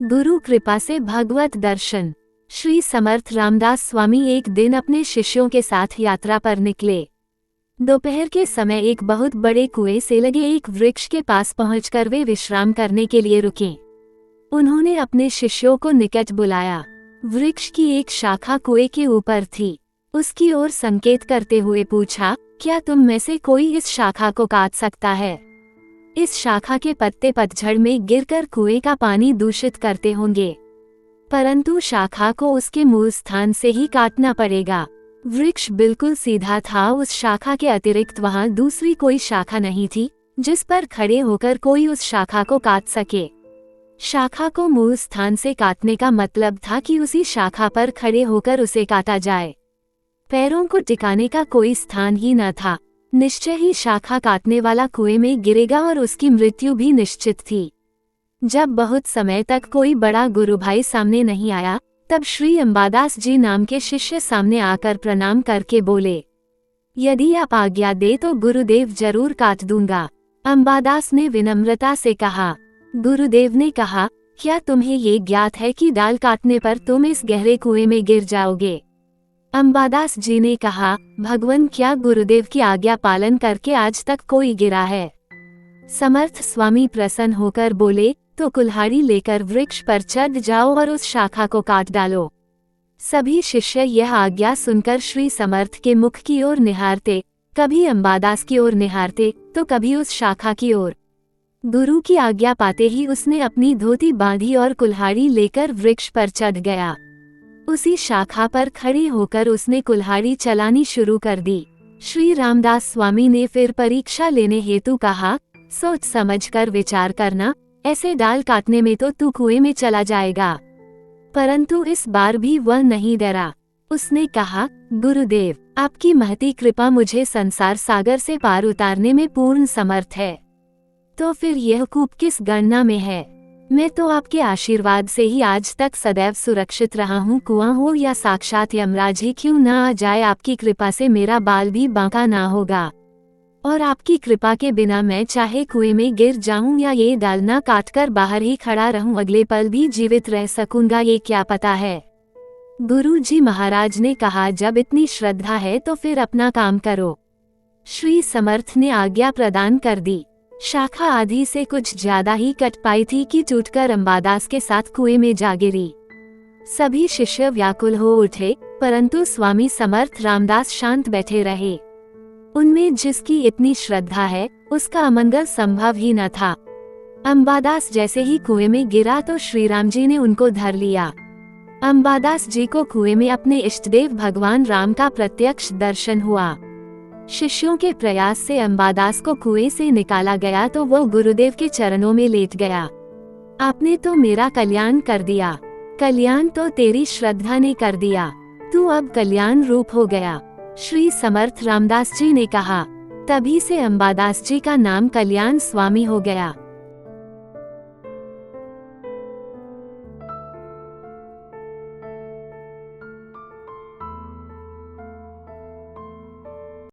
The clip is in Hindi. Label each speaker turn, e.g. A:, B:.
A: गुरु कृपा से भगवत दर्शन। श्री समर्थ रामदास स्वामी एक दिन अपने शिष्यों के साथ यात्रा पर निकले। दोपहर के समय एक बहुत बड़े कुएं से लगे एक वृक्ष के पास पहुंचकर वे विश्राम करने के लिए रुके। उन्होंने अपने शिष्यों को निकट बुलाया। वृक्ष की एक शाखा कुएं के ऊपर थी। उसकी ओर संकेत करते हुए पूछा, क्या तुम में से कोई इस शाखा को काट सकता है? इस शाखा के पत्ते पतझड़ में गिरकर कुएं का पानी दूषित करते होंगे, परंतु शाखा को उसके मूल स्थान से ही काटना पड़ेगा। वृक्ष बिल्कुल सीधा था। उस शाखा के अतिरिक्त वहां दूसरी कोई शाखा नहीं थी जिस पर खड़े होकर कोई उस शाखा को काट सके। शाखा को मूल स्थान से काटने का मतलब था कि उसी शाखा पर खड़े होकर उसे काटा जाए। पैरों को टिकाने का कोई स्थान ही न था। निश्चय ही शाखा काटने वाला कुएं में गिरेगा और उसकी मृत्यु भी निश्चित थी। जब बहुत समय तक कोई बड़ा गुरु भाई सामने नहीं आया, तब श्री अंबादास जी नाम के शिष्य सामने आकर प्रणाम करके बोले, यदि आप आज्ञा दे तो गुरुदेव जरूर काट दूंगा। अंबादास ने विनम्रता से कहा। गुरुदेव ने कहा, क्या तुम्हें ये ज्ञात है कि डाल काटने पर तुम इस गहरे कुएं में गिर जाओगे? अंबादास जी ने कहा, भगवान, क्या गुरुदेव की आज्ञा पालन करके आज तक कोई गिरा है? समर्थ स्वामी प्रसन्न होकर बोले, तो कुल्हाड़ी लेकर वृक्ष पर चढ़ जाओ और उस शाखा को काट डालो। सभी शिष्य यह आज्ञा सुनकर श्री समर्थ के मुख की ओर निहारते, कभी अंबादास की ओर निहारते तो कभी उस शाखा की ओर। गुरु की आज्ञा पाते ही उसने अपनी धोती बांधी और कुल्हाड़ी लेकर वृक्ष पर चढ़ गया। उसी शाखा पर खड़े होकर उसने कुल्हाड़ी चलानी शुरू कर दी। श्री रामदास स्वामी ने फिर परीक्षा लेने हेतु कहा, सोच समझकर विचार करना, ऐसे डाल काटने में तो तू कुएं में चला जाएगा। परंतु इस बार भी वह नहीं डरा। उसने कहा, गुरुदेव, आपकी महती कृपा मुझे संसार सागर से पार उतारने में पूर्ण समर्थ है। तो फिर यह कूप किस गणना में है? मैं तो आपके आशीर्वाद से ही आज तक सदैव सुरक्षित रहा हूँ। कुआं हो या साक्षात यमराज ही क्यों न आ जाए, आपकी कृपा से मेरा बाल भी बांका ना होगा। और आपकी कृपा के बिना मैं चाहे कुएं में गिर जाऊं या ये डाल न काटकर बाहर ही खड़ा रहूं, अगले पल भी जीवित रह सकूंगा, ये क्या पता है। गुरु जी महाराज ने कहा, जब इतनी श्रद्धा है तो फिर अपना काम करो। श्री समर्थ ने आज्ञा प्रदान कर दी। शाखा आधी से कुछ ज्यादा ही कट पाई थी कि टूटकर अंबादास के साथ कुएं में जा गिरी। सभी शिष्य व्याकुल हो उठे, परंतु स्वामी समर्थ रामदास शांत बैठे रहे। उनमें जिसकी इतनी श्रद्धा है उसका अमंगल संभव ही न था। अंबादास जैसे ही कुएं में गिरा तो श्री राम जी ने उनको धर लिया। अंबादास जी को कुएं में अपने इष्टदेव भगवान राम का प्रत्यक्ष दर्शन हुआ। शिष्यों के प्रयास से अंबादास को कुएं से निकाला गया तो वो गुरुदेव के चरणों में लेट गया। आपने तो मेरा कल्याण कर दिया। कल्याण तो तेरी श्रद्धा ने कर दिया। तू अब कल्याण रूप हो गया। श्री समर्थ रामदास जी ने कहा। तभी से अंबादास जी का नाम कल्याण स्वामी हो गया।